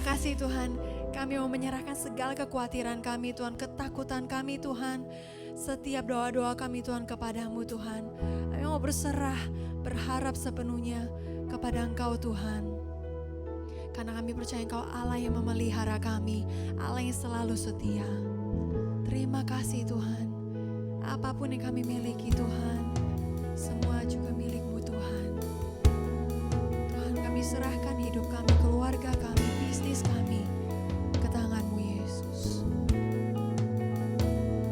kasih Tuhan, kami mau menyerahkan segala kekhawatiran kami Tuhan, ketakutan kami Tuhan. Setiap doa-doa kami Tuhan kepadamu Tuhan. Kami mau berserah, berharap sepenuhnya kepada Engkau Tuhan. Karena kami percaya Engkau Allah yang memelihara kami, Allah yang selalu setia. Terima kasih Tuhan. Apapun yang kami miliki Tuhan, semua juga milik-Mu Tuhan. Tuhan, kami serahkan hidup kami, keluarga kami, bisnis kami ke tangan-Mu Yesus.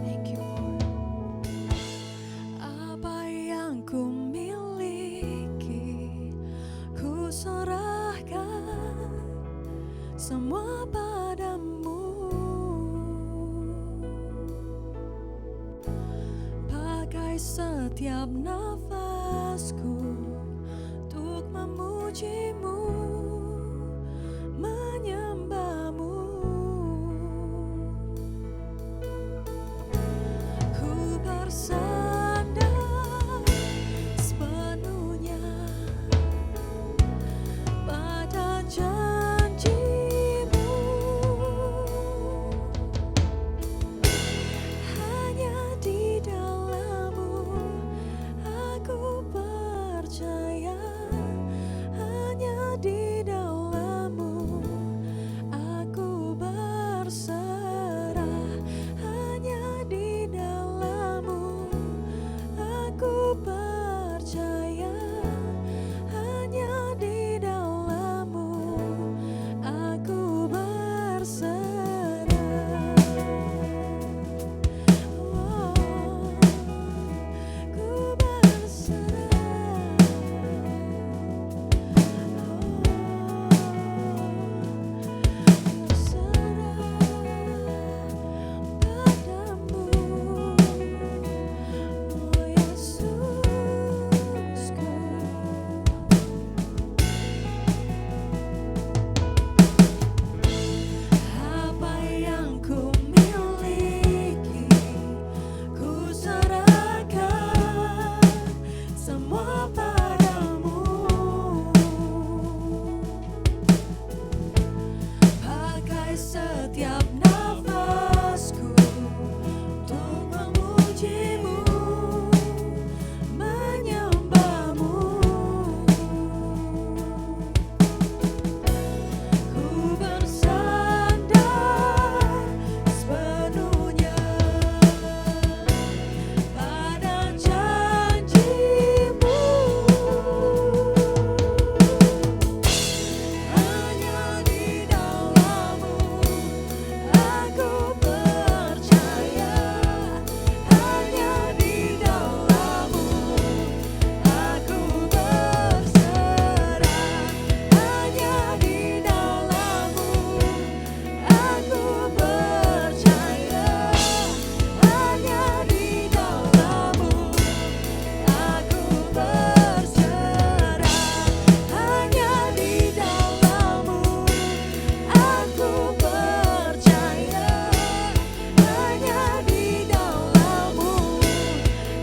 Thank you Lord. Apa yang ku miliki, ku serahkan semua padamu. Pakai setiap nafasku untuk memuji-Mu, menyembah-Mu. Ku bersandar sepenuhnya pada janji-Mu. Hanya di dalam-Mu aku percaya, hanya di dalam-Mu aku berserah, hanya di dalam-Mu aku percaya, hanya di dalam-Mu aku berserah. Oh, ku berserah. Apa yang ku miliki, ku serahkan semua padamu. Pakai setiap nafasku untuk memuji-Mu, menyembah-Mu. Ku bersandar sepenuhnya pada janji-Mu. Hanya di dalam-Mu aku percaya, hanya di dalam-Mu aku berserah, hanya di dalam-Mu aku percaya, hanya di dalam-Mu aku berserah, hanya di dalam-Mu aku percaya, hanya di dalam-Mu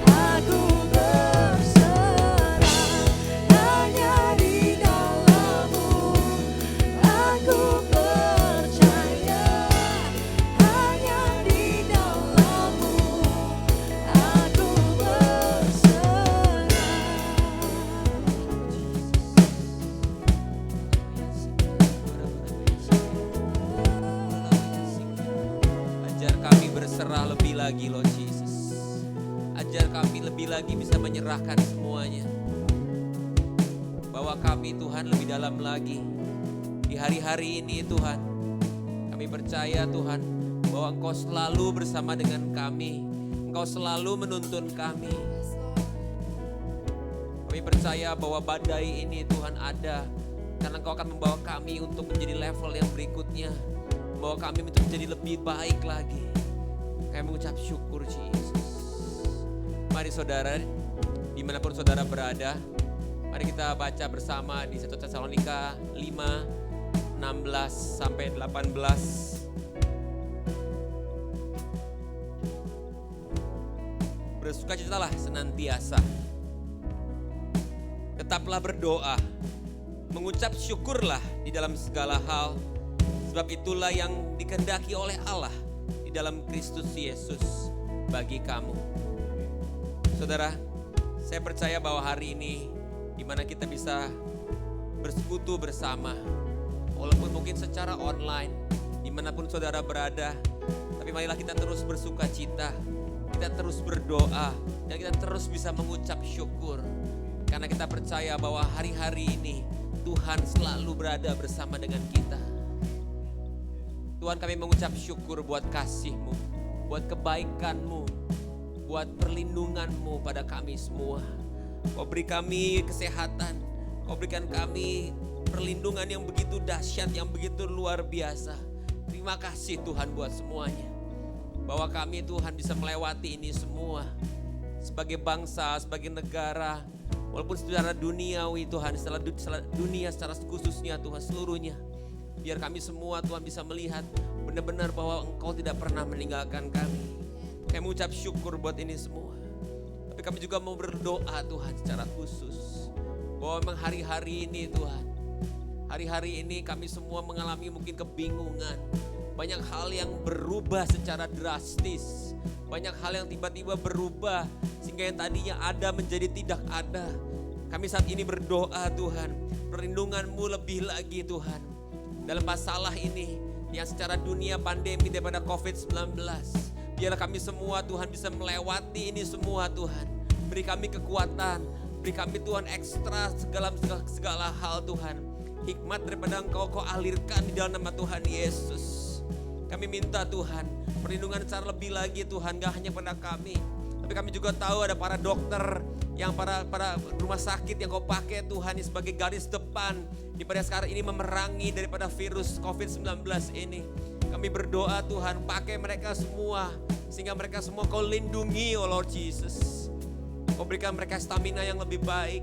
aku berserah, hanya di dalam-Mu aku percaya, hanya di dalam-Mu aku Ajar kami berserah lebih lagi, Lord Jesus. Ajar kami lebih lagi bisa menyerahkan semuanya. Bawa kami Tuhan lebih dalam lagi. Di hari-hari ini Tuhan, kami percaya Tuhan bahwa Engkau selalu bersama dengan kami. Engkau selalu menuntun kami. Kami percaya bahwa badai ini Tuhan ada karena Engkau akan membawa kami untuk menjadi level yang berikutnya. Membawa kami untuk menjadi lebih baik lagi. Kami mengucap syukur Yesus. Mari saudara, dimanapun saudara berada, mari kita baca bersama di 1 Tesalonika 5, 16 sampai 18. Bersukacitalah senantiasa. Tetaplah berdoa, mengucap syukurlah di dalam segala hal, Sebab itulah yang dikehendaki oleh Allah di dalam Kristus Yesus bagi kamu. Saudara, saya percaya bahwa hari ini di mana kita bisa bersekutu bersama, walaupun mungkin secara online, dimanapun saudara berada, tapi marilah kita terus bersuka cita, kita terus berdoa, dan kita terus bisa mengucap syukur. Karena kita percaya bahwa hari-hari ini Tuhan selalu berada bersama dengan kita. Tuhan, kami mengucap syukur buat kasih-Mu, buat kebaikan-Mu, buat perlindungan-Mu pada kami semua. Kau beri kami kesehatan, Kau berikan kami perlindungan yang begitu dahsyat, yang begitu luar biasa. Terima kasih Tuhan buat semuanya. Bahwa kami Tuhan bisa melewati ini semua. Sebagai bangsa, sebagai negara, walaupun secara duniawi Tuhan, secara dunia secara khususnya Tuhan seluruhnya. Biar kami semua Tuhan bisa melihat benar-benar bahwa Engkau tidak pernah meninggalkan kami. Kami mengucap syukur buat ini semua. Tapi kami juga mau berdoa Tuhan secara khusus. Bahwa memang hari-hari ini Tuhan, hari-hari ini kami semua mengalami mungkin kebingungan. Banyak hal yang berubah secara drastis. Banyak hal yang tiba-tiba berubah. Sehingga yang tadinya ada menjadi tidak ada. Kami saat ini berdoa Tuhan, perlindungan-Mu lebih lagi Tuhan. Dalam masalah ini yang secara dunia pandemi daripada COVID-19. Biarlah kami semua Tuhan bisa melewati ini semua Tuhan. Beri kami kekuatan, beri kami Tuhan ekstra segala hal Tuhan. Hikmat daripada Engkau Kau alirkan di dalam nama Tuhan Yesus. Kami minta Tuhan perlindungan secara lebih lagi Tuhan, gak hanya pada kami. Tapi kami juga tahu ada para dokter, yang para rumah sakit yang Kau pakai Tuhan sebagai garis depan di pada sekarang ini memerangi daripada virus COVID-19 ini. Kami berdoa Tuhan, pakai mereka semua sehingga mereka semua Kau lindungi oh Lord Jesus. Kau berikan mereka stamina yang lebih baik.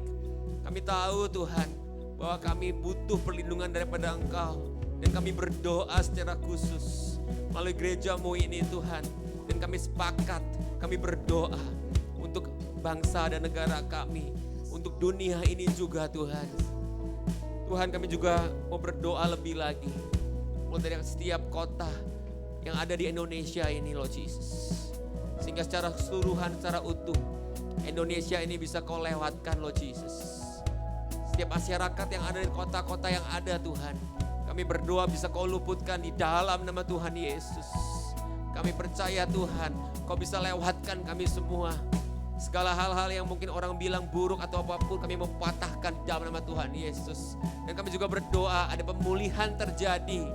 Kami tahu Tuhan bahwa kami butuh perlindungan daripada Engkau, dan kami berdoa secara khusus melalui gereja-Mu ini Tuhan. Dan kami sepakat, kami berdoa untuk bangsa dan negara kami, untuk dunia ini juga Tuhan. Tuhan, kami juga mau berdoa lebih lagi mulai dari setiap kota yang ada di Indonesia ini Lord Jesus. Sehingga secara keseluruhan, secara utuh Indonesia ini bisa Kau lewatkan Lord Jesus. Setiap masyarakat yang ada di kota-kota yang ada Tuhan, kami berdoa bisa Kau luputkan di dalam nama Tuhan Yesus. Kami percaya Tuhan, Kau bisa lewatkan kami semua. Segala hal-hal yang mungkin orang bilang buruk atau apapun, kami mempatahkan dalam nama Tuhan Yesus. Dan kami juga berdoa ada pemulihan terjadi.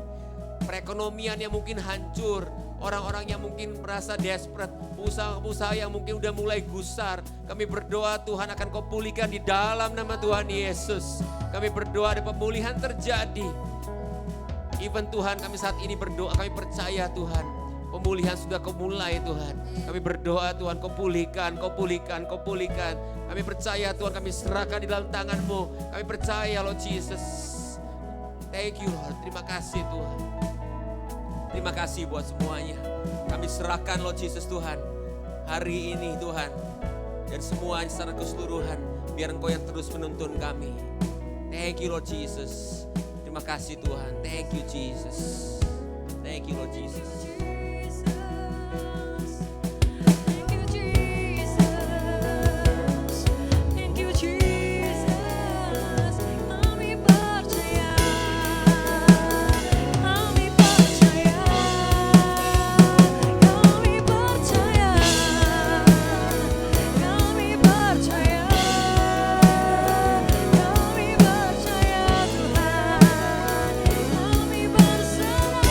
Perekonomian yang mungkin hancur, orang-orang yang mungkin merasa desperate, usaha-usaha yang mungkin udah mulai gusar. Kami berdoa Tuhan akan Kau pulihkan di dalam nama Tuhan Yesus. Kami berdoa ada pemulihan terjadi. Even Tuhan, kami saat ini berdoa, kami percaya Tuhan, pemulihan sudah Kau mulai Tuhan. Kami berdoa Tuhan, Kau pulihkan, Kau pulihkan, Kau pulihkan. Kami percaya Tuhan, kami serahkan di dalam tangan-Mu. Kami percaya Lord Jesus. Thank you Lord, terima kasih Tuhan. Terima kasih buat semuanya. Kami serahkan Lord Jesus Tuhan hari ini Tuhan. Dan semua secara keseluruhan, biar Engkau yang terus menuntun kami. Thank you Lord Jesus. Terima kasih Tuhan. Thank you Jesus. Thank you Lord Jesus. Kami berserah.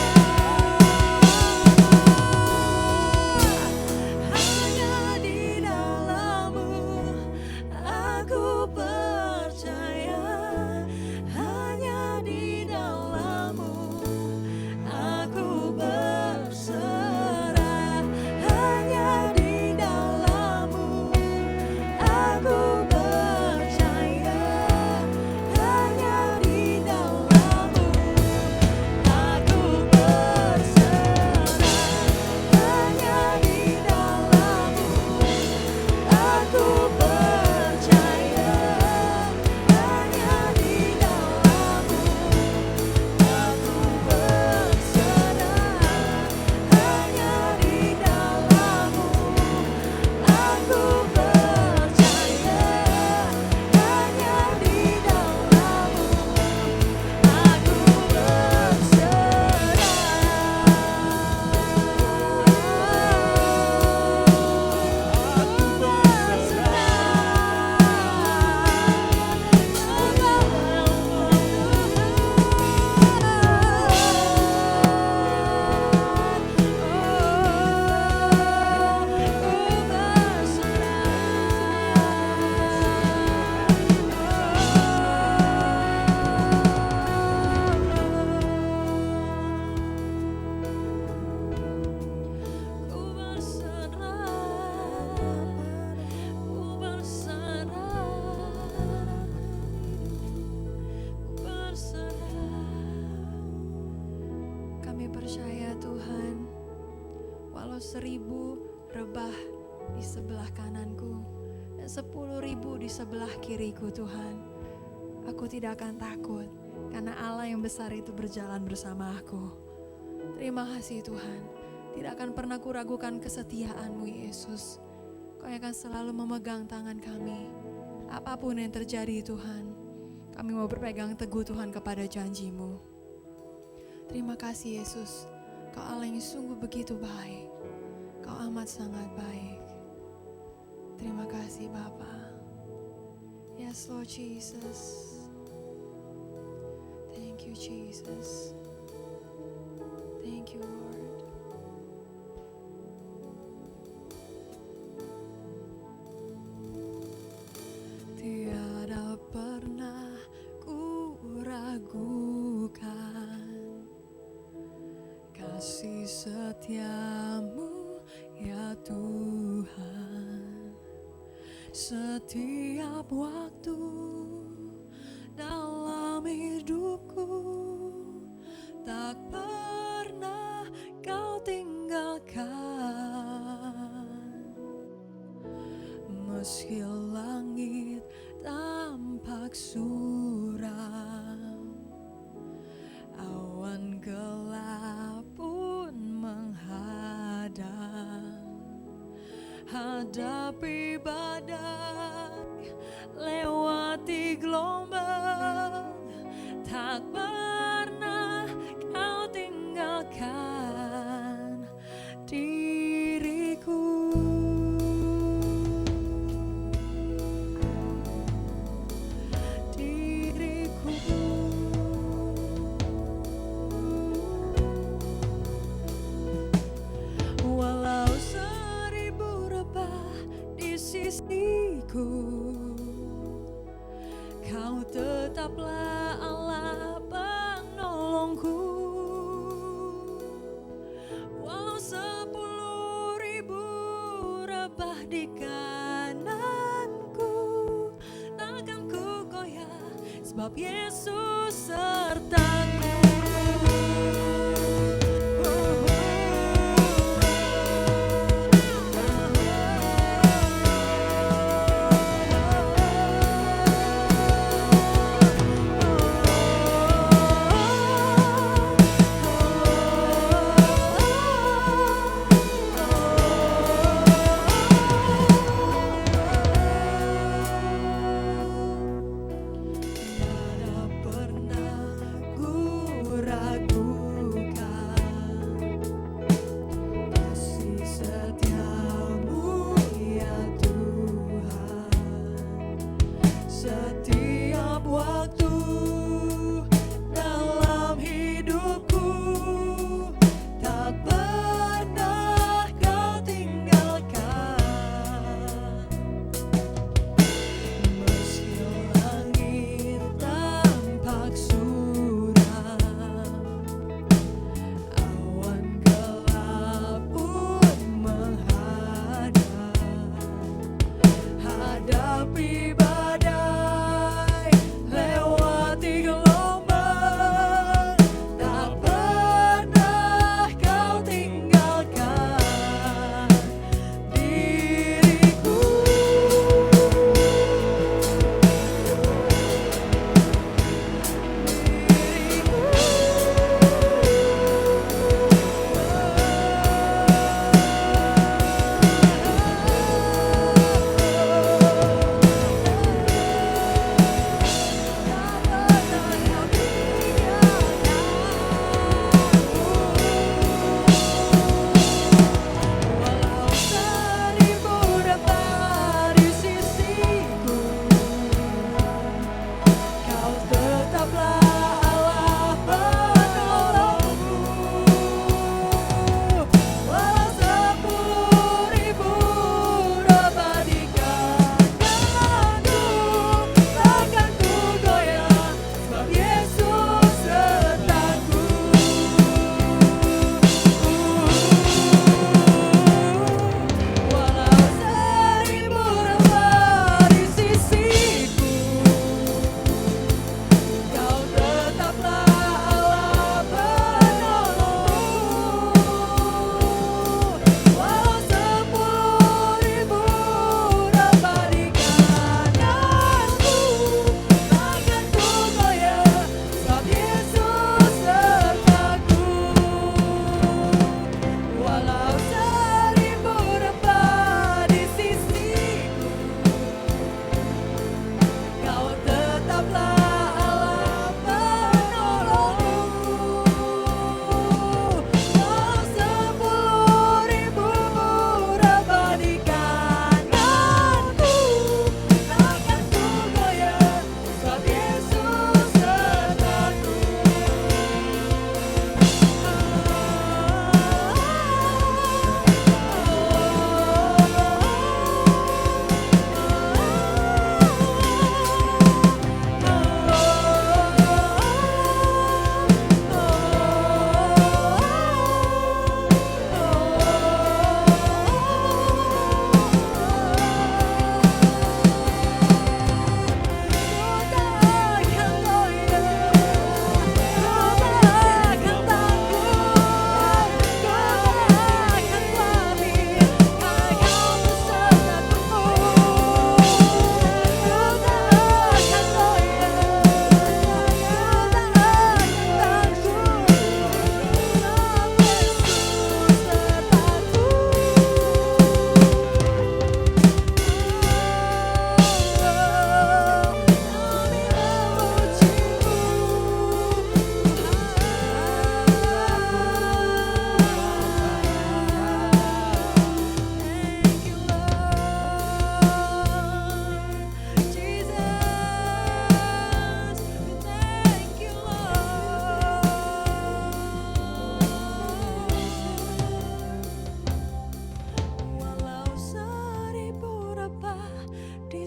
Engkau 1000 rebah di sebelah kananku dan 10.000 di sebelah kiriku Tuhan. Aku tidak akan takut karena Allah yang besar itu berjalan bersama aku. Terima kasih Tuhan. Tidak akan pernah kuragukan kesetiaan-Mu Yesus. Kau yang akan selalu memegang tangan kami. Apapun yang terjadi Tuhan, kami mau berpegang teguh Tuhan kepada janji-Mu. Terima kasih Yesus. Kau Allah yang sungguh begitu baik. Kau amat sangat baik. Terima kasih Bapa. Yes Lord Jesus. Thank you Jesus. Thank you Lord. Tiada pernah ku ragukan kasih setiamu ya Tuhan. Setiap waktu dalam hidupku tak pernah kau tinggalkan. Meski langit tampak suram, awan gelap pun menghadang. Hadapi badai, lewati gelombang, tak pernah kau tinggalkan diriku. Walau 1000 rebah di sisiku, Kau tetaplah Allah penolongku. Walau 10.000 rebah di kananku, takkan ku goyah sebab Yesus sertaku. Tiada pernah ku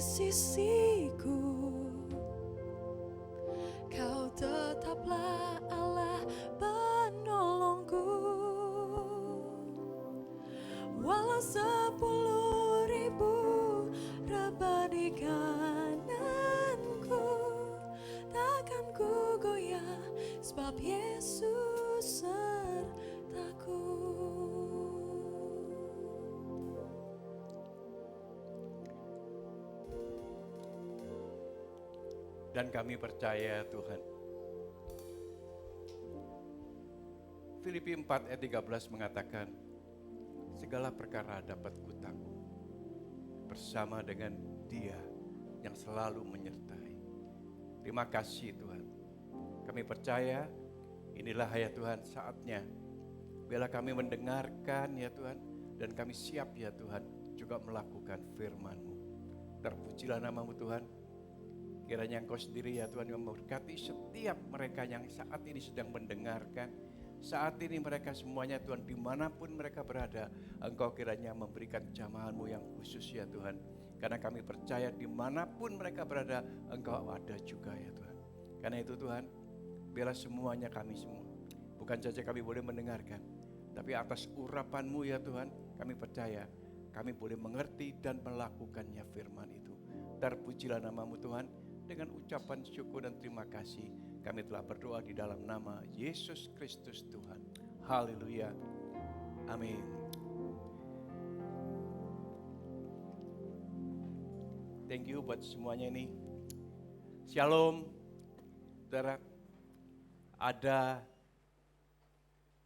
sisiku. Kau tetaplah Allah penolongku. Walau 10.000 rebah di kananku, takkan ku goyah sebab Yesus sertaku. Dan kami percaya Tuhan. Filipi 4 ayat 13 mengatakan, segala perkara dapat kutanggung bersama dengan Dia yang selalu menyertai. Terima kasih Tuhan. Kami percaya inilah ya Tuhan saatnya. Biarlah kami mendengarkan ya Tuhan, dan kami siap ya Tuhan juga melakukan firman-Mu. Terpujilah nama-Mu Tuhan. Kiranya Engkau sendiri ya Tuhan yang memberkati setiap mereka yang saat ini sedang mendengarkan. Saat ini mereka semuanya Tuhan, dimanapun mereka berada, Engkau kiranya memberikan jamahan-Mu yang khusus ya Tuhan. Karena kami percaya dimanapun mereka berada, Engkau ada juga ya Tuhan. Karena itu Tuhan, biarlah semuanya kami semua, bukan saja kami boleh mendengarkan, tapi atas urapan-Mu ya Tuhan, kami percaya kami boleh mengerti dan melakukannya firman itu. Terpujilah nama-Mu Tuhan. Dengan ucapan syukur dan terima kasih, kami telah berdoa di dalam nama Yesus Kristus Tuhan. Haleluya. Amin. Thank you buat semuanya ini. Shalom. Saudara, ada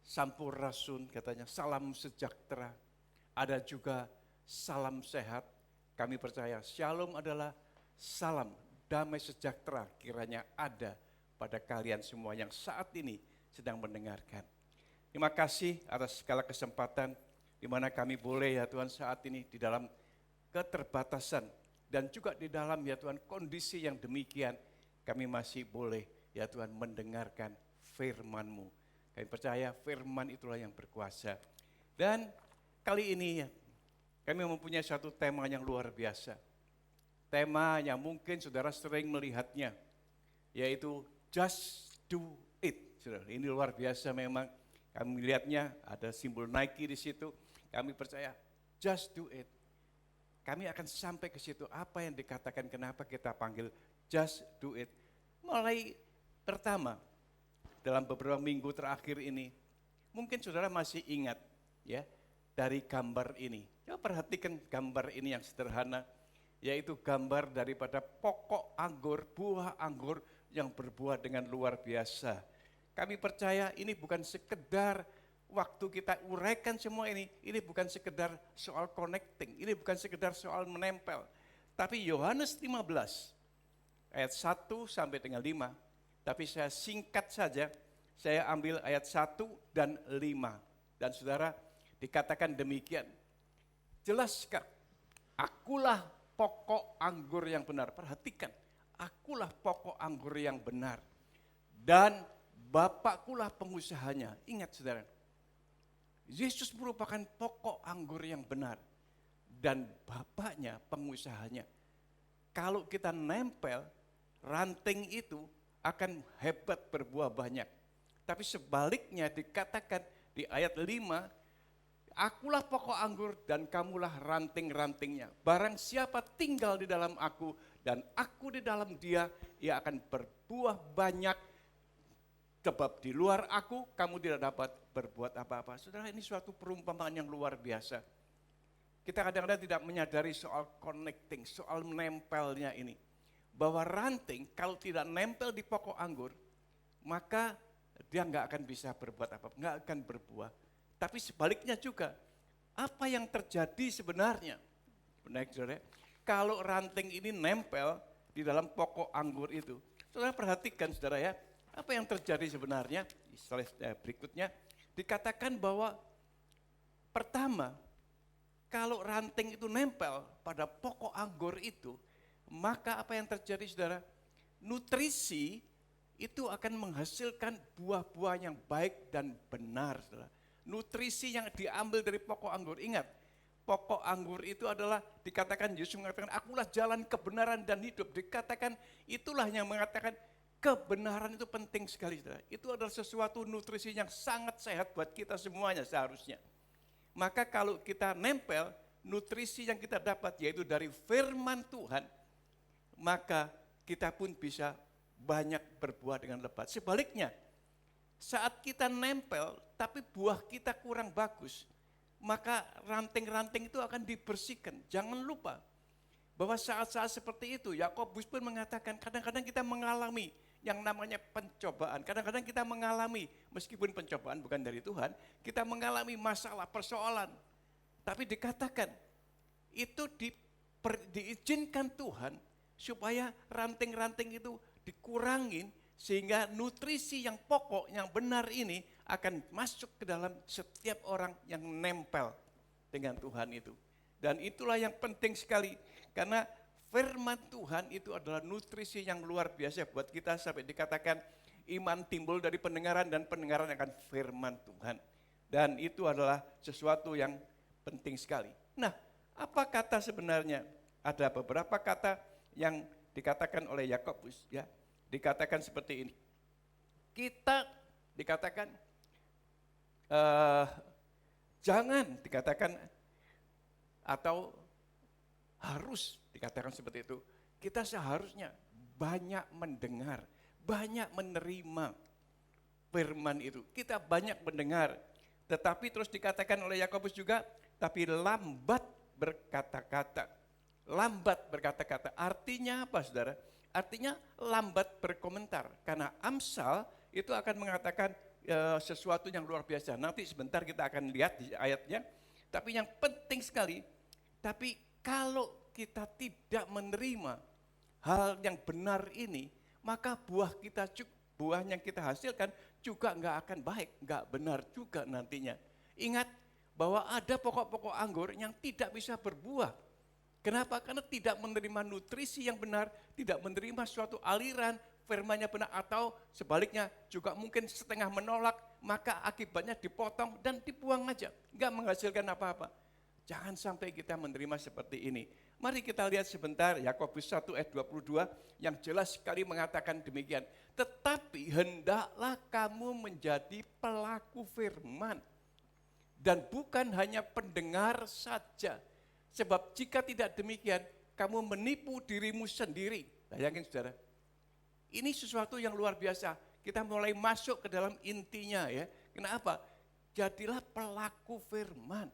Sampurasun katanya salam sejahtera. Ada juga salam sehat. Kami percaya shalom adalah salam damai sejahtera kiranya ada pada kalian semua yang saat ini sedang mendengarkan. Terima kasih atas segala kesempatan di mana kami boleh ya Tuhan saat ini di dalam keterbatasan dan juga di dalam ya Tuhan kondisi yang demikian kami masih boleh ya Tuhan mendengarkan firman-Mu. Kami percaya firman itulah yang berkuasa. Dan kali ini ya, kami mempunyai satu tema yang luar biasa. Tema yang mungkin saudara sering melihatnya, yaitu just do it. Saudara, ini luar biasa memang. Kami melihatnya ada simbol Nike di situ. Kami percaya just do it. Kami akan sampai ke situ. Apa yang dikatakan kenapa kita panggil just do it? Mulai pertama dalam beberapa minggu terakhir ini, mungkin saudara masih ingat ya dari gambar ini. Ya perhatikan gambar ini yang sederhana. Yaitu gambar daripada pokok anggur, buah anggur yang berbuah dengan luar biasa. Kami percaya ini bukan sekedar waktu kita uraikan semua ini bukan sekedar soal connecting, ini bukan sekedar soal menempel. Tapi Yohanes 15 ayat 1 sampai dengan 5, tapi saya singkat saja, saya ambil ayat 1 dan 5. Dan saudara dikatakan demikian, jelaskah, akulah pokok anggur yang benar. Perhatikan, akulah pokok anggur yang benar. Dan Bapakkulah pengusahanya. Ingat saudara, Yesus merupakan pokok anggur yang benar. Dan Bapaknya pengusahanya. Kalau kita nempel, ranting itu akan hebat berbuah banyak. Tapi sebaliknya dikatakan di ayat 5, akulah pokok anggur dan kamulah ranting-rantingnya. Barang siapa tinggal di dalam aku dan aku di dalam dia, ia akan berbuah banyak. Sebab di luar aku, kamu tidak dapat berbuat apa-apa. Saudara, ini suatu perumpamaan yang luar biasa. Kita kadang-kadang tidak menyadari soal connecting, soal menempelnya ini. Bahwa ranting kalau tidak nempel di pokok anggur, maka dia nggak akan bisa berbuat apa-apa, nggak akan berbuah. Tapi sebaliknya juga, apa yang terjadi sebenarnya? Benar, saudara, kalau ranting ini nempel di dalam pokok anggur itu, saudara perhatikan saudara ya, apa yang terjadi sebenarnya? Di slide berikutnya, dikatakan bahwa pertama, kalau ranting itu nempel pada pokok anggur itu, maka apa yang terjadi saudara? Nutrisi itu akan menghasilkan buah-buah yang baik dan benar saudara. Nutrisi yang diambil dari pokok anggur. Ingat, pokok anggur itu adalah dikatakan Yesus mengatakan akulah jalan kebenaran dan hidup. Dikatakan itulah yang mengatakan kebenaran itu penting sekali. Saudara. Itu adalah sesuatu nutrisi yang sangat sehat buat kita semuanya seharusnya. Maka kalau kita nempel, nutrisi yang kita dapat yaitu dari firman Tuhan, maka kita pun bisa banyak berbuah dengan lebat. Sebaliknya, saat kita nempel tapi buah kita kurang bagus, maka ranting-ranting itu akan dibersihkan. Jangan lupa bahwa saat-saat seperti itu Yakobus pun mengatakan kadang-kadang kita mengalami yang namanya pencobaan. Kadang-kadang kita mengalami, meskipun pencobaan bukan dari Tuhan, kita mengalami masalah, persoalan. Tapi dikatakan itu diizinkan Tuhan supaya ranting-ranting itu dikurangin sehingga nutrisi yang pokok, yang benar ini akan masuk ke dalam setiap orang yang nempel dengan Tuhan itu. Dan itulah yang penting sekali karena firman Tuhan itu adalah nutrisi yang luar biasa buat kita sampai dikatakan iman timbul dari pendengaran dan pendengaran akan firman Tuhan. Dan itu adalah sesuatu yang penting sekali. Nah, apa kata sebenarnya? Ada beberapa kata yang dikatakan oleh Yakobus ya. Dikatakan seperti ini. Kita dikatakan jangan dikatakan atau harus dikatakan seperti itu. Kita seharusnya banyak mendengar, banyak menerima firman itu. Kita banyak mendengar, tetapi terus dikatakan oleh Yakobus juga, tapi lambat berkata-kata. Lambat berkata-kata. Artinya apa, saudara? Artinya lambat berkomentar. Karena Amsal itu akan mengatakan sesuatu yang luar biasa. Nanti sebentar kita akan lihat di ayatnya. Tapi yang penting sekali, tapi kalau kita tidak menerima hal yang benar ini, maka buah yang kita hasilkan juga enggak akan baik, enggak benar juga nantinya. Ingat bahwa ada pokok-pokok anggur yang tidak bisa berbuah. Kenapa? Karena tidak menerima nutrisi yang benar, tidak menerima suatu aliran firman-Nya benar, atau sebaliknya juga mungkin setengah menolak, maka akibatnya dipotong dan dibuang aja, enggak menghasilkan apa-apa. Jangan sampai kita menerima seperti ini. Mari kita lihat sebentar Yakobus 1 ayat 22 yang jelas sekali mengatakan demikian. Tetapi hendaklah kamu menjadi pelaku firman dan bukan hanya pendengar saja. Sebab jika tidak demikian, kamu menipu dirimu sendiri. Bayangin saudara, ini sesuatu yang luar biasa. Kita mulai masuk ke dalam intinya ya. Kenapa? Jadilah pelaku firman.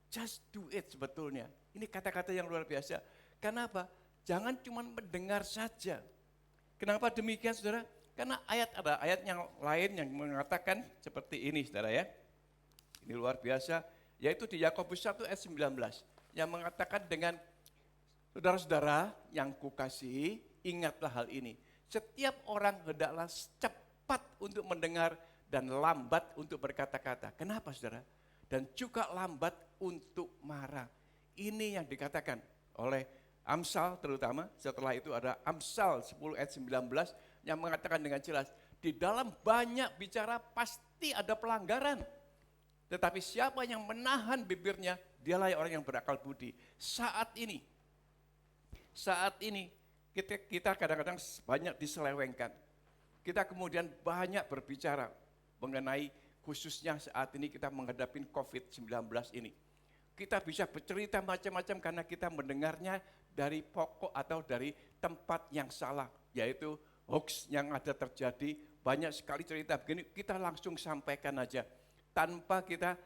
Just do it sebetulnya. Ini kata-kata yang luar biasa. Kenapa? Jangan cuma mendengar saja. Kenapa demikian saudara? Karena ada ayat yang lain yang mengatakan seperti ini saudara ya. Ini luar biasa. Yaitu di Yakobus 1 ayat 19 yang mengatakan dengan saudara-saudara yang kukasihi, ingatlah hal ini. Setiap orang hendaklah cepat untuk mendengar dan lambat untuk berkata-kata. Kenapa saudara? Dan juga lambat untuk marah. Ini yang dikatakan oleh Amsal terutama, setelah itu ada Amsal 10 ayat 19 yang mengatakan dengan jelas, di dalam banyak bicara pasti ada pelanggaran. Tetapi siapa yang menahan bibirnya, dialah orang yang berakal budi. Saat ini kita kadang-kadang banyak diselewengkan. Kita kemudian banyak berbicara mengenai khususnya saat ini kita menghadapi COVID-19 ini. Kita bisa bercerita macam-macam karena kita mendengarnya dari pokok atau dari tempat yang salah, yaitu hoax yang ada terjadi. Banyak sekali cerita begini, kita langsung sampaikan aja tanpa kita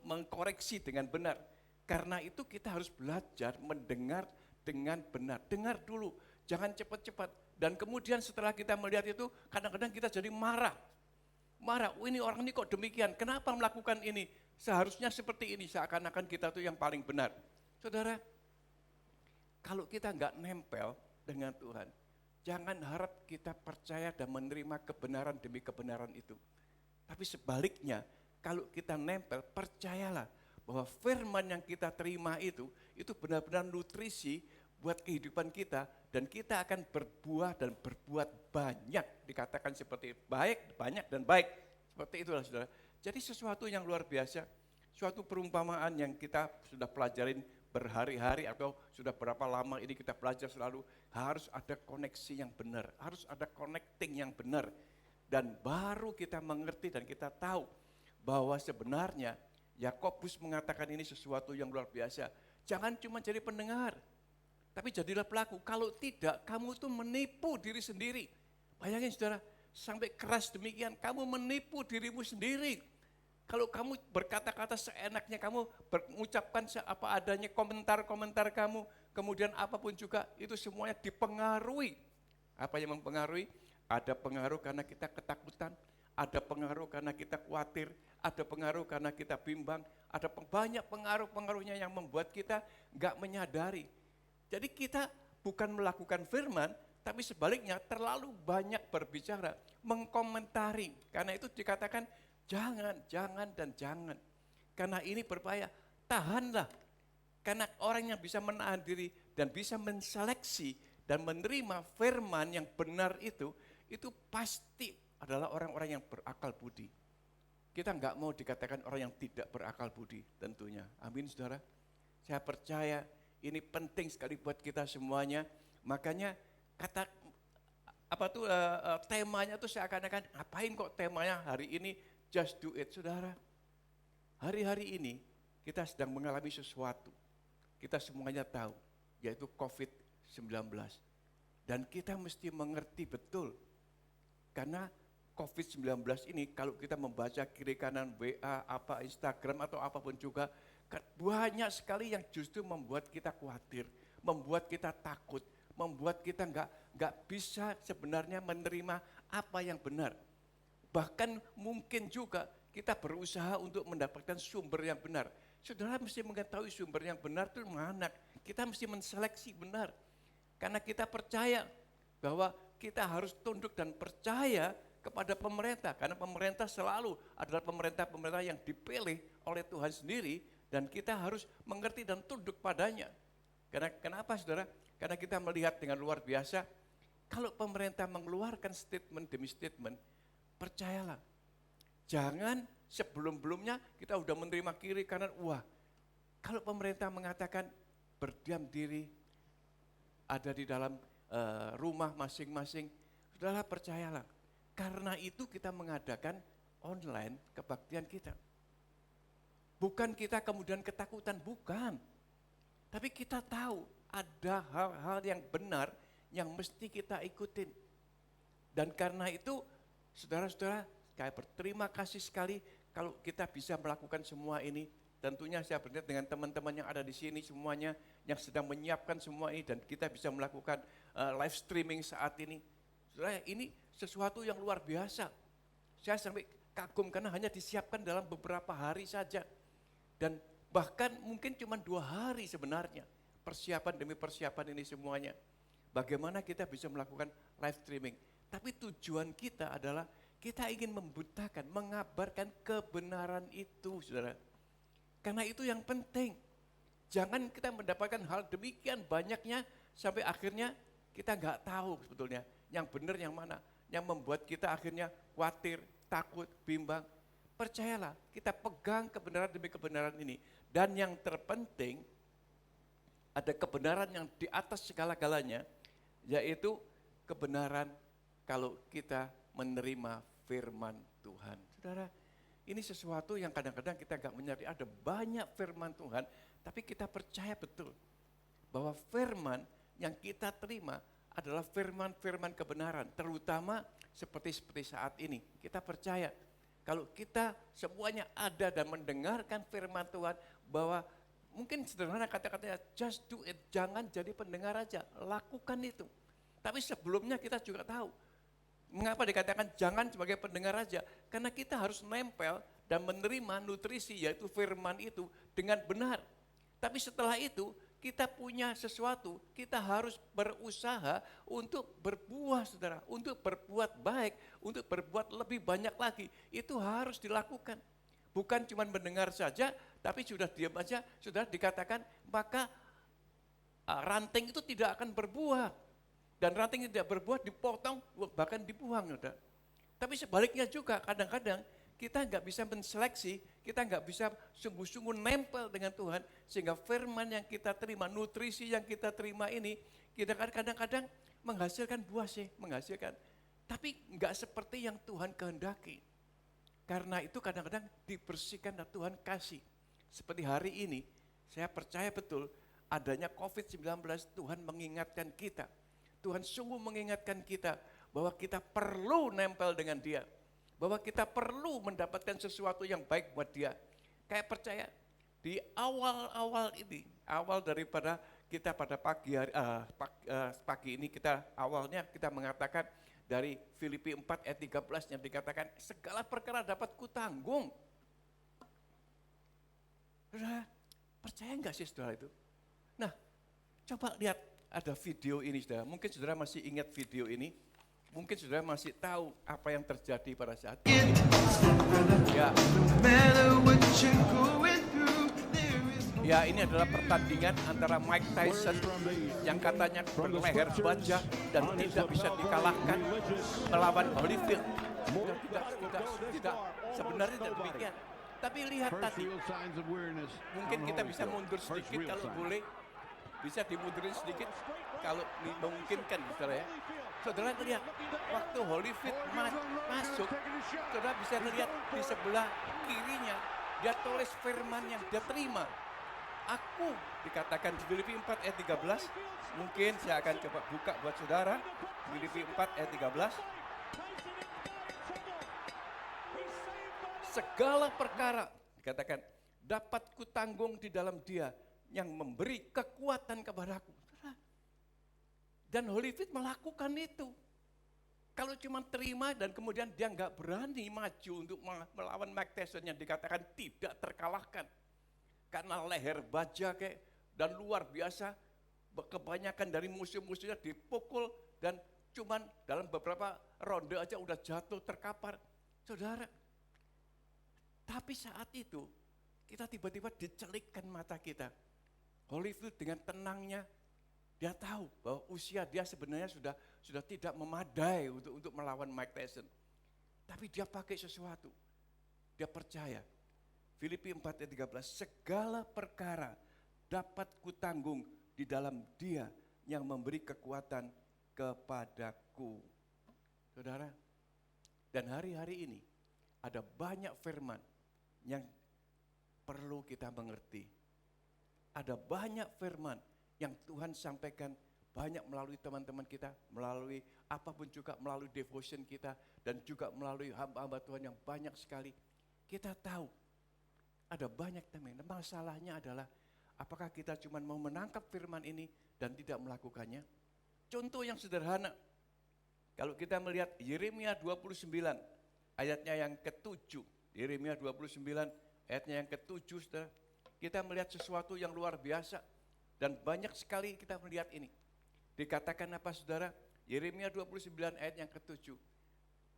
mengkoreksi dengan benar. Karena itu kita harus belajar mendengar dengan benar. Dengar dulu, jangan cepat-cepat. Dan kemudian setelah kita melihat itu, kadang-kadang kita jadi marah. Ini orang ini kok demikian, kenapa melakukan ini? Seharusnya seperti ini, seakan-akan kita tuh yang paling benar. Saudara, kalau kita enggak nempel dengan Tuhan, jangan harap kita percaya dan menerima kebenaran demi kebenaran itu. Tapi sebaliknya, kalau kita nempel, percayalah bahwa firman yang kita terima itu benar-benar nutrisi buat kehidupan kita, dan kita akan berbuah dan berbuat banyak. Dikatakan seperti baik, banyak dan baik. Seperti itulah saudara. Jadi sesuatu yang luar biasa. suatu perumpamaan yang kita sudah pelajarin berhari-hari atau sudah berapa lama ini kita belajar selalu, harus ada koneksi yang benar, harus ada connecting yang benar. Dan baru kita mengerti dan kita tahu bahwa sebenarnya Yakobus mengatakan ini sesuatu yang luar biasa. Jangan cuma jadi pendengar, tapi jadilah pelaku. Kalau tidak, kamu tuh menipu diri sendiri. Bayangin saudara, sampai keras demikian, kamu menipu dirimu sendiri. Kalau kamu berkata-kata seenaknya, kamu mengucapkan apa adanya, komentar-komentar kamu, kemudian apapun juga, itu semuanya dipengaruhi. Apa yang mempengaruhi? Ada pengaruh karena kita ketakutan, ada pengaruh karena kita khawatir, ada pengaruh karena kita bimbang, ada banyak pengaruh-pengaruhnya yang membuat kita nggak menyadari. Jadi kita bukan melakukan firman, tapi sebaliknya terlalu banyak berbicara, mengkomentari. Karena itu dikatakan jangan, jangan, dan jangan. Karena ini berbahaya, tahanlah. Karena orang yang bisa menahan diri dan bisa menseleksi dan menerima firman yang benar itu pasti adalah orang-orang yang berakal budi. Kita enggak mau dikatakan orang yang tidak berakal budi tentunya. Amin saudara. Saya percaya ini penting sekali buat kita semuanya. Makanya temanya tuh seakan-akan ngapain kok temanya hari ini just do it, saudara. Hari-hari ini kita sedang mengalami sesuatu. Kita semuanya tahu, yaitu COVID-19. Dan kita mesti mengerti betul. Karena COVID-19 ini kalau kita membaca kiri kanan WA, Instagram atau apapun juga, banyak sekali yang justru membuat kita khawatir, membuat kita takut, membuat kita nggak bisa sebenarnya menerima apa yang benar. Bahkan mungkin juga kita berusaha untuk mendapatkan sumber yang benar. Saudara mesti mengetahui sumber yang benar itu mana. Kita mesti menseleksi benar. Karena kita percaya bahwa kita harus tunduk dan percaya kepada pemerintah. Karena pemerintah selalu adalah pemerintah-pemerintah yang dipilih oleh Tuhan sendiri. Dan kita harus mengerti dan tunduk padanya. Kenapa saudara? Karena kita melihat dengan luar biasa. Kalau pemerintah mengeluarkan statement demi statement, percayalah, jangan sebelum-belumnya kita udah menerima kiri kanan, wah, kalau pemerintah mengatakan berdiam diri, ada di dalam rumah masing-masing, sudahlah percayalah. Karena itu kita mengadakan online kebaktian kita. Bukan kita kemudian ketakutan, bukan. Tapi kita tahu ada hal-hal yang benar yang mesti kita ikutin. Dan karena itu, saudara-saudara, saya berterima kasih sekali kalau kita bisa melakukan semua ini. Tentunya saya berniat dengan teman-teman yang ada di sini semuanya yang sedang menyiapkan semua ini dan kita bisa melakukan live streaming saat ini. Saudara, ini sesuatu yang luar biasa. Saya sampai kagum karena hanya disiapkan dalam beberapa hari saja. Dan bahkan mungkin cuma 2 hari sebenarnya persiapan demi persiapan ini semuanya. Bagaimana kita bisa melakukan live streaming. Tapi tujuan kita adalah kita ingin membutakan, mengabarkan kebenaran itu, saudara. Karena itu yang penting. Jangan kita mendapatkan hal demikian banyaknya sampai akhirnya kita nggak tahu sebetulnya yang benar yang mana. Yang membuat kita akhirnya khawatir, takut, bimbang. Percayalah, kita pegang kebenaran demi kebenaran ini. Dan yang terpenting, ada kebenaran yang di atas segala-galanya, yaitu kebenaran kalau kita menerima firman Tuhan. Saudara, ini sesuatu yang kadang-kadang kita gak menyadari, ada banyak firman Tuhan, tapi kita percaya betul bahwa firman yang kita terima adalah firman-firman kebenaran, terutama seperti saat ini. Kita percaya kalau kita semuanya ada dan mendengarkan firman Tuhan, bahwa mungkin sederhana kata-katanya, just do it, jangan jadi pendengar aja, lakukan itu. Tapi sebelumnya kita juga tahu, mengapa dikatakan jangan sebagai pendengar aja, karena kita harus nempel dan menerima nutrisi yaitu firman itu dengan benar. Tapi setelah itu kita punya sesuatu, kita harus berusaha untuk berbuah saudara, untuk berbuat baik, untuk berbuat lebih banyak lagi. Itu harus dilakukan. Bukan cuma mendengar saja, tapi sudah diam aja, sudah dikatakan maka ranting itu tidak akan berbuah. Dan ranting yang tidak berbuah dipotong, bahkan dibuang. Saudara. Tapi sebaliknya juga kadang-kadang Kita nggak bisa menseleksi, kita nggak bisa sungguh-sungguh nempel dengan Tuhan, sehingga firman yang kita terima, nutrisi yang kita terima ini, kita kadang-kadang menghasilkan buah sih, menghasilkan. Tapi nggak seperti yang Tuhan kehendaki. Karena itu kadang-kadang dibersihkan dan Tuhan kasih. Seperti hari ini, saya percaya betul adanya COVID-19, Tuhan mengingatkan kita. Tuhan sungguh mengingatkan kita bahwa kita perlu nempel dengan Dia. Bahwa kita perlu mendapatkan sesuatu yang baik buat Dia. Kayak percaya di awal-awal ini, awal daripada kita pada pagi ini awalnya kita mengatakan dari Filipi 4 ayat 13 yang dikatakan segala perkara dapat kutanggung. Saudara, percaya enggak sih saudara itu? Nah, coba lihat ada video ini saudara. Mungkin saudara masih ingat video ini. Mungkin saudara masih tahu apa yang terjadi pada saat ini. Ya. Ya, ini adalah pertandingan antara Mike Tyson yang katanya berleher baja dan tidak bisa dikalahkan melawan Holyfield. Tidak, sebenarnya tidak demikian. Tapi lihat tadi, mungkin kita bisa mundur sedikit kalau boleh. Bisa dimundurin sedikit kalau memungkinkan, saudara ya. Saudara lihat, waktu Holyfield masuk, saudara bisa lihat di sebelah kirinya, dia tulis firman yang dia terima. Aku, dikatakan di Filipi 4 ayat 13, mungkin saya akan coba buka buat saudara, Filipi 4 ayat 13. Segala perkara, dikatakan, dapat kutanggung di dalam Dia yang memberi kekuatan kepadaku. Dan Holyfield melakukan itu. Kalau cuma terima dan kemudian dia nggak berani maju untuk melawan Mike Tyson yang dikatakan tidak terkalahkan. Karena leher baja dan luar biasa, kebanyakan dari musuh-musuhnya dipukul dan cuman dalam beberapa ronde aja udah jatuh terkapar. Saudara, tapi saat itu kita tiba-tiba dicelikkan mata kita. Holyfield dengan tenangnya, dia tahu bahwa usia dia sebenarnya sudah tidak memadai untuk melawan Mike Tyson. Tapi dia pakai sesuatu. Dia percaya. Filipi 4 ayat 13, segala perkara dapat kutanggung di dalam Dia yang memberi kekuatan kepadaku. Saudara, dan hari-hari ini ada banyak firman yang perlu kita mengerti. Ada banyak firman yang Tuhan sampaikan banyak melalui teman-teman kita, melalui apapun juga, melalui devotion kita, dan juga melalui hamba-hamba Tuhan yang banyak sekali. Kita tahu ada banyak teman. Masalahnya adalah apakah kita cuma mau menangkap firman ini dan tidak melakukannya? Contoh yang sederhana, kalau kita melihat Yeremia 29 ayatnya yang ke-7, Yeremia 29 ayatnya yang ke-7, saudara, kita melihat sesuatu yang luar biasa dan banyak sekali kita melihat ini. Dikatakan apa saudara? Yeremia 29 ayat yang ke-7.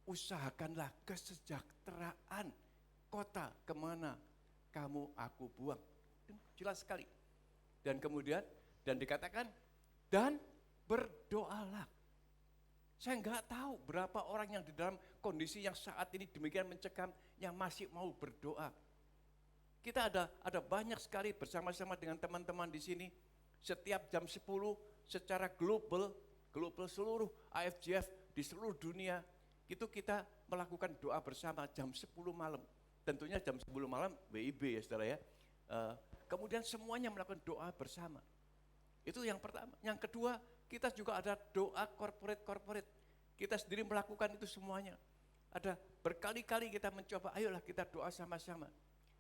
Usahakanlah kesejahteraan kota kemana kamu aku buang. Jelas sekali. Dan kemudian, dan dikatakan, dan berdoalah. Saya enggak tahu berapa orang yang di dalam kondisi yang saat ini demikian mencekam yang masih mau berdoa. Kita ada banyak sekali bersama-sama dengan teman-teman di sini. Setiap jam 10 secara global seluruh IFGF di seluruh dunia, itu kita melakukan doa bersama jam 10 malam. Tentunya jam 10 malam WIB ya saudara ya. Kemudian semuanya melakukan doa bersama. Itu yang pertama. Yang kedua, kita juga ada doa corporate. Kita sendiri melakukan itu semuanya. Ada berkali-kali kita mencoba, ayolah kita doa sama-sama.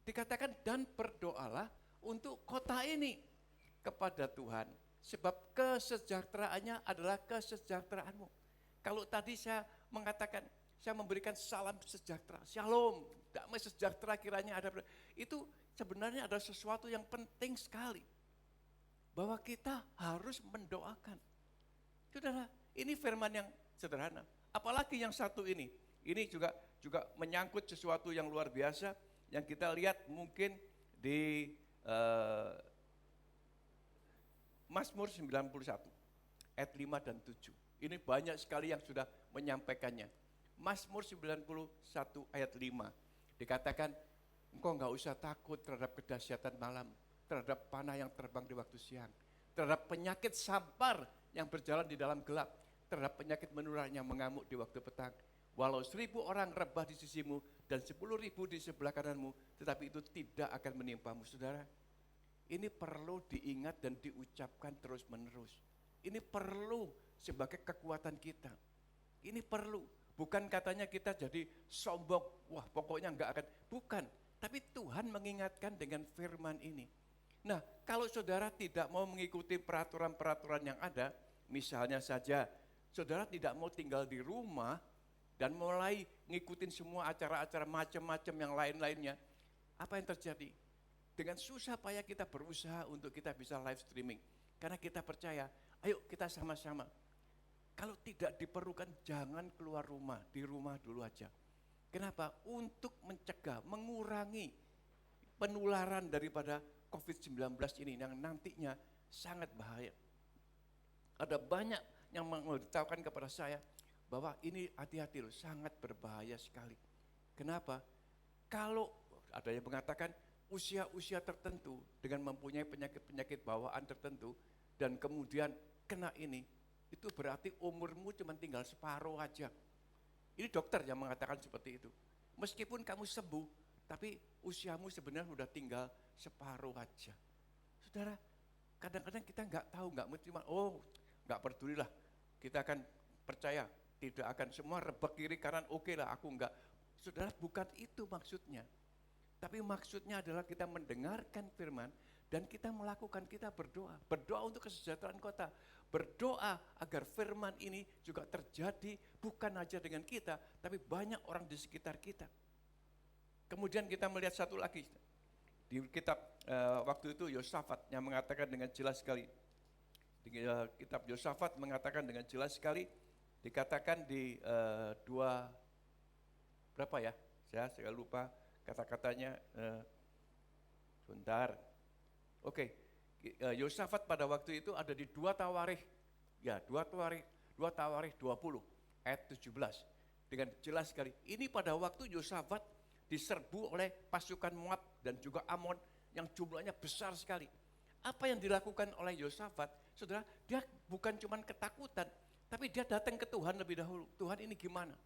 Dikatakan dan berdoalah untuk kota ini kepada Tuhan. Sebab kesejahteraannya adalah kesejahteraanmu. Kalau tadi saya mengatakan, saya memberikan salam sejahtera, shalom, damai sejahtera kiranya ada. Itu sebenarnya ada sesuatu yang penting sekali. Bahwa kita harus mendoakan. Saudara, ini firman yang sederhana. Apalagi yang satu ini. Ini juga menyangkut sesuatu yang luar biasa. Yang kita lihat mungkin di Mazmur 91 ayat 5 dan 7. Ini banyak sekali yang sudah menyampaikannya. Mazmur 91 ayat 5. Dikatakan, engkau enggak usah takut terhadap kedahsyatan malam, terhadap panah yang terbang di waktu siang, terhadap penyakit sampar yang berjalan di dalam gelap, terhadap penyakit menular yang mengamuk di waktu petang. Walau 1.000 orang rebah di sisimu dan 10.000 di sebelah kananmu, tetapi itu tidak akan menimpamu. Saudara, ini perlu diingat dan diucapkan terus menerus. Ini perlu sebagai kekuatan kita. Ini perlu, bukan katanya kita jadi sombong, wah pokoknya enggak akan, bukan. Tapi Tuhan mengingatkan dengan firman ini. Nah, kalau saudara tidak mau mengikuti peraturan-peraturan yang ada, misalnya saja saudara tidak mau tinggal di rumah dan mulai ngikutin semua acara-acara macam-macam yang lain-lainnya, apa yang terjadi? Dengan susah payah kita berusaha untuk kita bisa live streaming. Karena kita percaya, ayo kita sama-sama. Kalau tidak diperlukan, jangan keluar rumah, di rumah dulu aja. Kenapa? Untuk mencegah, mengurangi penularan daripada COVID-19 ini yang nantinya sangat bahaya. Ada banyak yang memberitahukan kepada saya bahwa ini hati-hati loh, sangat berbahaya sekali. Kenapa? Kalau ada yang mengatakan usia-usia tertentu dengan mempunyai penyakit-penyakit bawaan tertentu dan kemudian kena ini, itu berarti umurmu cuma tinggal separuh aja. Ini dokter yang mengatakan seperti itu. Meskipun kamu sembuh, tapi usiamu sebenarnya sudah tinggal separuh aja. Saudara, kadang-kadang kita nggak tahu, nggak menerima, nggak pedulilah, kita akan percaya, tidak akan semua rebek kiri kanan, oke lah aku enggak. Saudara, bukan itu maksudnya. Tapi maksudnya adalah kita mendengarkan firman dan kita melakukan, kita berdoa. Berdoa untuk kesejahteraan kota. Berdoa agar firman ini juga terjadi bukan aja dengan kita, tapi banyak orang di sekitar kita. Kemudian kita melihat satu lagi. Di kitab waktu itu Yosafat yang mengatakan dengan jelas sekali. Di kitab Yosafat mengatakan dengan jelas sekali, dikatakan di berapa ya? Saya lupa kata-katanya. Sebentar. Oke, Yosafat pada waktu itu ada di 2 Tawarikh. Ya, 2 Tawarikh 20 ayat 17. Dengan jelas sekali. Ini pada waktu Yosafat diserbu oleh pasukan Moab dan juga Amon yang jumlahnya besar sekali. Apa yang dilakukan oleh Yosafat? Saudara, dia bukan cuma ketakutan, tapi dia datang ke Tuhan lebih dahulu. Tuhan, ini gimana?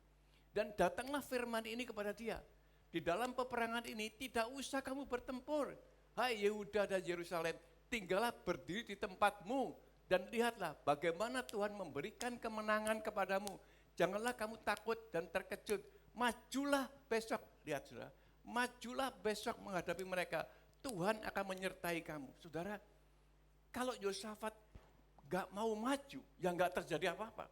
Dan datanglah firman ini kepada dia. Di dalam peperangan ini tidak usah kamu bertempur. Hai Yehuda dan Yerusalem, tinggallah berdiri di tempatmu dan lihatlah bagaimana Tuhan memberikan kemenangan kepadamu. Janganlah kamu takut dan terkejut. Majulah besok, lihat saudara, majulah besok menghadapi mereka. Tuhan akan menyertai kamu. Saudara, kalau Yosafat gak mau maju, ya gak terjadi apa-apa.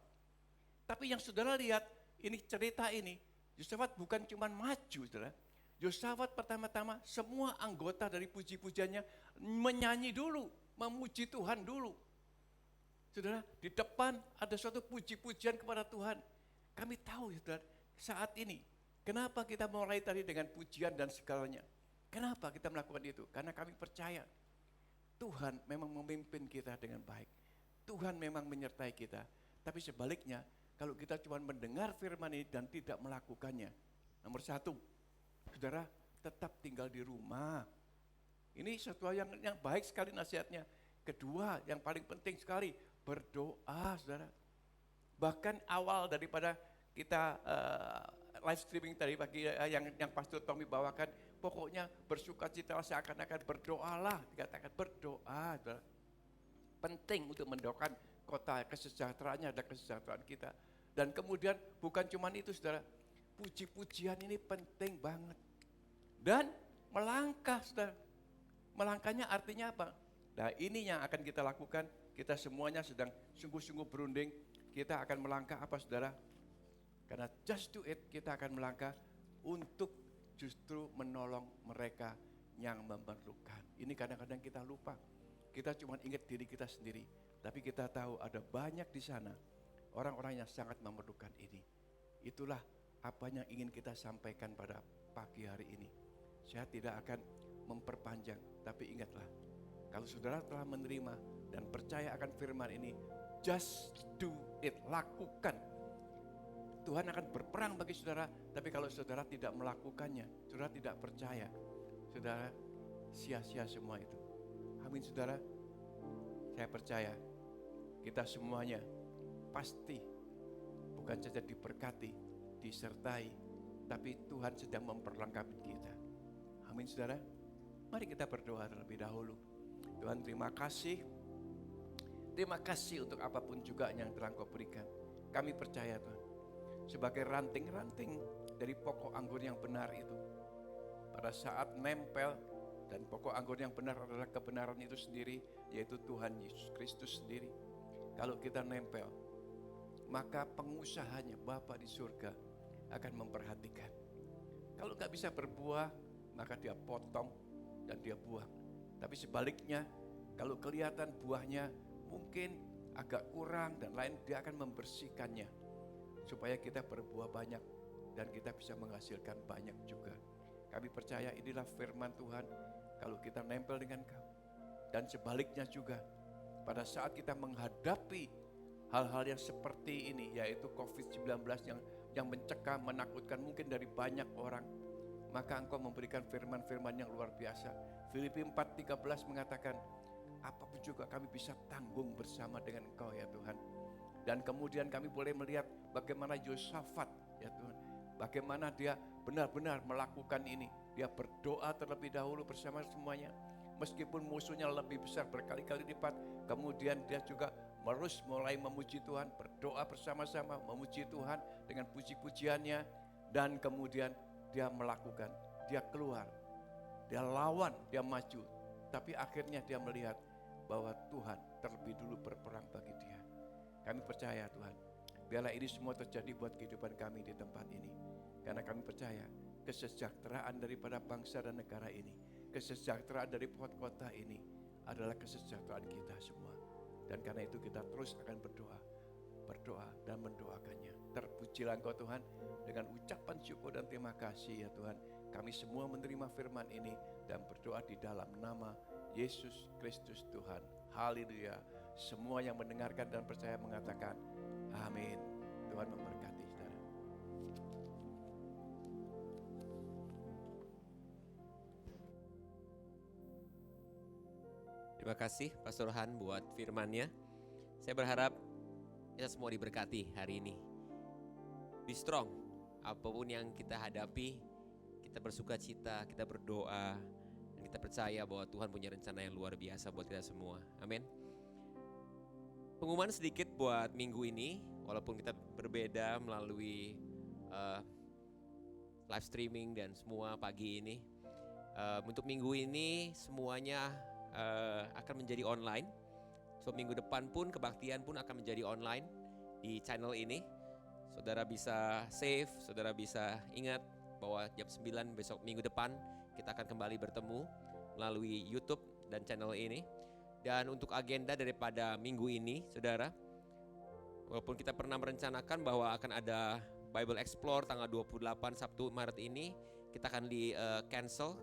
Tapi yang saudara lihat, ini cerita ini, Yosafat bukan cuma maju, saudara. Yosafat pertama-tama semua anggota dari puji-pujiannya menyanyi dulu, memuji Tuhan dulu. Saudara, di depan ada suatu puji-pujian kepada Tuhan. Kami tahu, saudara, saat ini, kenapa kita mulai tadi dengan pujian dan segalanya? Kenapa kita melakukan itu? Karena kami percaya Tuhan memang memimpin kita dengan baik. Tuhan memang menyertai kita. Tapi sebaliknya, kalau kita cuma mendengar firman ini dan tidak melakukannya. Nomor 1, saudara, tetap tinggal di rumah. Ini sesuatu yang baik sekali nasihatnya. Kedua, yang paling penting sekali, berdoa, saudara. Bahkan awal daripada kita live streaming tadi pagi yang Pastor Tommy bawakan, pokoknya bersukacita seakan-akan berdoalah, dikatakan berdoa. Saudara. Penting untuk mendoakan kota, kesejahteraannya ada kesejahteraan kita. Dan kemudian bukan cuma itu, saudara, puji-pujian ini penting banget. Dan melangkah, saudara. Melangkahnya artinya apa? Nah, ini yang akan kita lakukan. Kita semuanya sedang sungguh-sungguh berunding. Kita akan melangkah apa, saudara? Karena just do it, kita akan melangkah untuk justru menolong mereka yang memerlukan. Ini kadang-kadang kita lupa. Kita cuma ingat diri kita sendiri. Tapi kita tahu ada banyak di sana orang-orang yang sangat memerlukan ini. Itulah apa yang ingin kita sampaikan pada pagi hari ini. Saya tidak akan memperpanjang, tapi ingatlah, kalau saudara telah menerima dan percaya akan firman ini, just do it, lakukan. Tuhan akan berperang bagi saudara, tapi kalau saudara tidak melakukannya, saudara tidak percaya, saudara sia-sia semua itu. Amin saudara. Saya percaya kita semuanya pasti bukan saja diberkati, disertai, tapi Tuhan sedang memperlengkapi kita. Amin saudara. Mari kita berdoa terlebih dahulu. Tuhan terima kasih. Terima kasih untuk apapun juga yang telah Engkau berikan. Kami percaya Tuhan, sebagai ranting-ranting dari pokok anggur yang benar itu, pada saat nempel, dan pokok anggur yang benar adalah kebenaran itu sendiri, yaitu Tuhan Yesus Kristus sendiri. Kalau kita nempel, maka pengusahanya Bapa di surga akan memperhatikan. Kalau gak bisa berbuah, maka dia potong dan dia buang. Tapi sebaliknya, kalau kelihatan buahnya mungkin agak kurang dan lain, dia akan membersihkannya supaya kita berbuah banyak dan kita bisa menghasilkan banyak juga. Kami percaya inilah firman Tuhan, kalau kita nempel dengan Kau. Dan sebaliknya juga, pada saat kita menghadapi hal-hal yang seperti ini, yaitu COVID-19 yang mencekam, menakutkan mungkin dari banyak orang, maka Engkau memberikan firman-firman yang luar biasa. Filipi 4:13 mengatakan, apapun juga kami bisa tanggung bersama dengan Engkau ya Tuhan. Dan kemudian kami boleh melihat bagaimana Yosafat ya Tuhan, bagaimana dia benar-benar melakukan ini. Dia berdoa terlebih dahulu bersama semuanya. Meskipun musuhnya lebih besar berkali-kali lipat, kemudian dia juga mulai memuji Tuhan, berdoa bersama-sama, memuji Tuhan dengan puji-pujiannya. Dan kemudian dia melakukan, dia keluar, dia lawan, dia maju. Tapi akhirnya dia melihat bahwa Tuhan terlebih dulu berperang bagi dia. Kami percaya Tuhan, biarlah ini semua terjadi buat kehidupan kami di tempat ini. Karena kami percaya kesejahteraan daripada bangsa dan negara ini, kesejahteraan dari kota ini adalah kesejahteraan kita semua. Dan karena itu kita terus akan berdoa dan mendoakannya. Terpujilah Engkau Tuhan, dengan ucapan syukur dan terima kasih ya Tuhan. Kami semua menerima firman ini dan berdoa di dalam nama Yesus Kristus Tuhan. Haleluya. Semua yang mendengarkan dan percaya mengatakan amin. Tuhan memberkati saudara. Terima kasih Pastor Han buat firman-Nya. Saya berharap kita semua diberkati hari ini. Be strong. Apapun yang kita hadapi, kita bersuka cita, kita berdoa, dan kita percaya bahwa Tuhan punya rencana yang luar biasa buat kita semua. Amin. Pengumuman sedikit buat minggu ini, walaupun kita berbeda melalui live streaming dan semua pagi ini. Untuk minggu ini semuanya akan menjadi online. So minggu depan pun kebaktian pun akan menjadi online di channel ini. Saudara bisa save, saudara bisa ingat bahwa jam 9 besok minggu depan kita akan kembali bertemu melalui YouTube dan channel ini. Dan untuk agenda daripada minggu ini, saudara, walaupun kita pernah merencanakan bahwa akan ada Bible Explore tanggal 28 Sabtu Maret ini, kita akan di cancel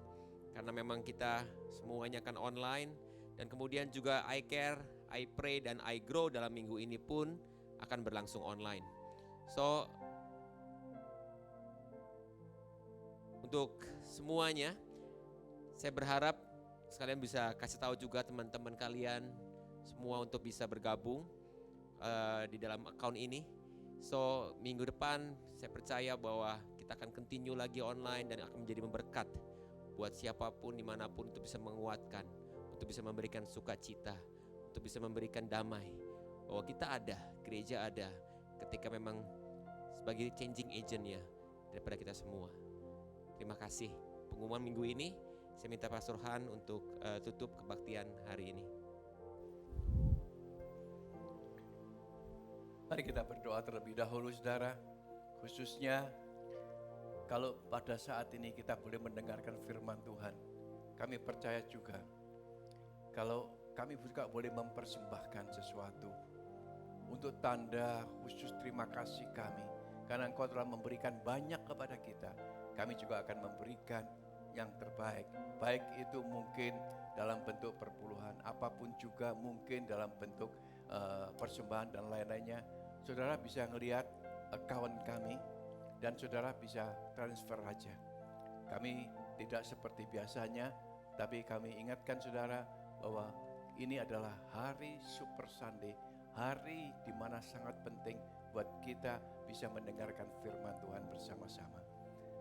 karena memang kita semuanya akan online. Dan kemudian juga I Care, I Pray, dan I Grow dalam minggu ini pun akan berlangsung online. So, untuk semuanya, saya berharap sekalian bisa kasih tahu juga teman-teman kalian semua untuk bisa bergabung di dalam account ini. So, minggu depan saya percaya bahwa kita akan continue lagi online dan akan menjadi memberkat buat siapapun dimanapun, untuk bisa menguatkan, untuk bisa memberikan sukacita, untuk bisa memberikan damai, bahwa kita ada, gereja ada, ketika memang sebagai changing agent-nya daripada kita semua. Terima kasih. Pengumuman minggu ini, saya minta Pastor Han untuk tutup kebaktian hari ini. Mari kita berdoa terlebih dahulu saudara. Khususnya kalau pada saat ini kita boleh mendengarkan firman Tuhan, kami percaya juga kalau kami juga boleh mempersembahkan sesuatu untuk tanda khusus terima kasih kami, karena Engkau telah memberikan banyak kepada kita. Kami juga akan memberikan yang terbaik, baik itu mungkin dalam bentuk perpuluhan, apapun juga mungkin dalam bentuk persembahan dan lain-lainnya. Saudara bisa ngelihat account kami dan saudara bisa transfer aja. Kami tidak seperti biasanya, tapi kami ingatkan saudara bahwa ini adalah hari Super Sunday, hari di mana sangat penting buat kita bisa mendengarkan firman Tuhan bersama-sama.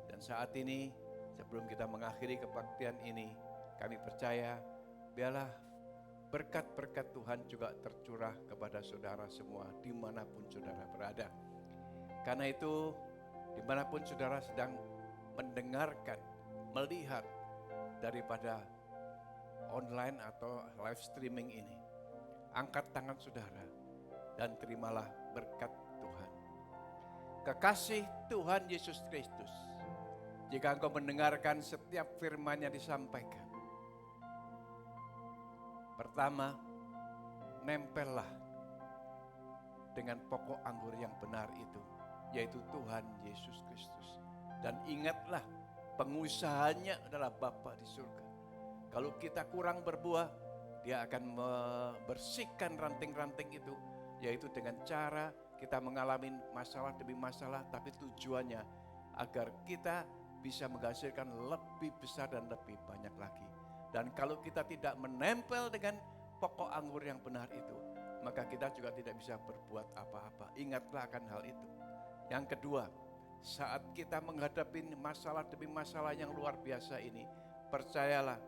Dan saat ini, sebelum kita mengakhiri kebaktian ini, kami percaya biarlah berkat-berkat Tuhan juga tercurah kepada saudara semua dimanapun saudara berada. Karena itu, dimanapun saudara sedang mendengarkan, melihat daripada online atau live streaming ini, angkat tangan saudara dan terimalah berkat Tuhan. Kekasih Tuhan Yesus Kristus, jika engkau mendengarkan setiap firman yang disampaikan, pertama, nempellah dengan pokok anggur yang benar itu, yaitu Tuhan Yesus Kristus. Dan ingatlah, pengusahanya adalah Bapa di surga. Kalau kita kurang berbuah, Dia akan membersihkan ranting-ranting itu, yaitu dengan cara kita mengalami masalah demi masalah, tapi tujuannya agar kita bisa menghasilkan lebih besar dan lebih banyak lagi. Dan kalau kita tidak menempel dengan pokok anggur yang benar itu, maka kita juga tidak bisa berbuat apa-apa. Ingatlah akan hal itu. Yang kedua, saat kita menghadapi masalah demi masalah yang luar biasa ini, percayalah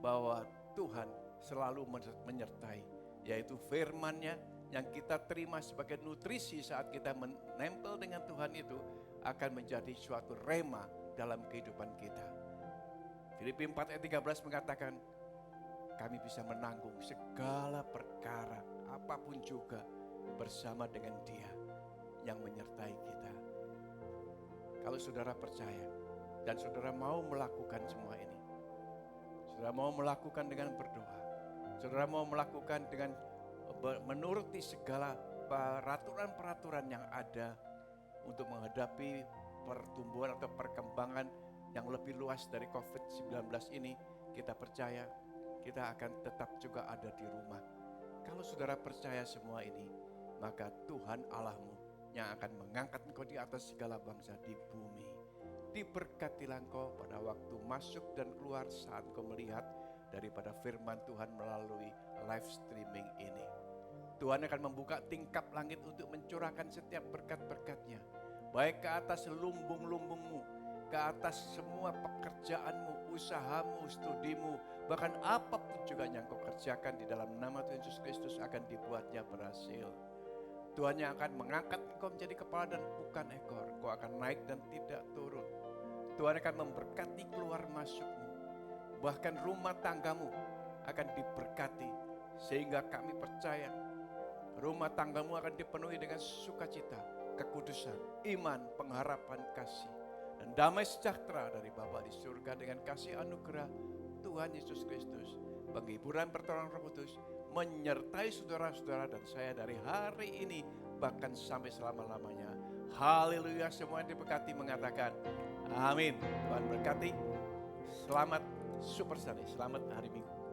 bahwa Tuhan selalu menyertai, yaitu firman-Nya yang kita terima sebagai nutrisi saat kita menempel dengan Tuhan itu akan menjadi suatu rema dalam kehidupan kita. Filipi 4 ayat 13 mengatakan, kami bisa menanggung segala perkara apapun juga bersama dengan Dia yang menyertai kita. Kalau saudara percaya dan saudara mau melakukan semua ini, saudara mau melakukan dengan berdoa, saudara mau melakukan dengan menuruti segala peraturan-peraturan yang ada untuk menghadapi pertumbuhan atau perkembangan yang lebih luas dari COVID-19 ini, kita percaya kita akan tetap juga ada di rumah. Kalau saudara percaya semua ini, maka Tuhan Allahmu yang akan mengangkat engkau di atas segala bangsa di bumi. Diberkatilah engkau pada waktu masuk dan keluar saat kau melihat daripada firman Tuhan melalui live streaming ini. Tuhan akan membuka tingkap langit untuk mencurahkan setiap berkat-berkat-Nya, baik ke atas lumbung-lumbungmu, ke atas semua pekerjaanmu, usahamu, studimu, bahkan apapun juga yang kau kerjakan di dalam nama Tuhan Yesus Kristus akan dibuatnya berhasil. Tuhan yang akan mengangkat engkau menjadi kepala dan bukan ekor. Kau akan naik dan tidak turun. Tuhan akan memberkati keluar masukmu, bahkan rumah tanggamu akan diberkati, sehingga kami percaya rumah tanggamu akan dipenuhi dengan sukacita, kekudusan, iman, pengharapan, kasih, dan damai sejahtera dari Bapa di surga dengan kasih anugerah Tuhan Yesus Kristus, penghiburan pertolongan Roh Kudus menyertai saudara-saudara dan saya dari hari ini bahkan sampai selama-lamanya. Haleluya, semua yang diberkati mengatakan amin. Tuhan berkati. Selamat Super Sunday, selamat hari Minggu.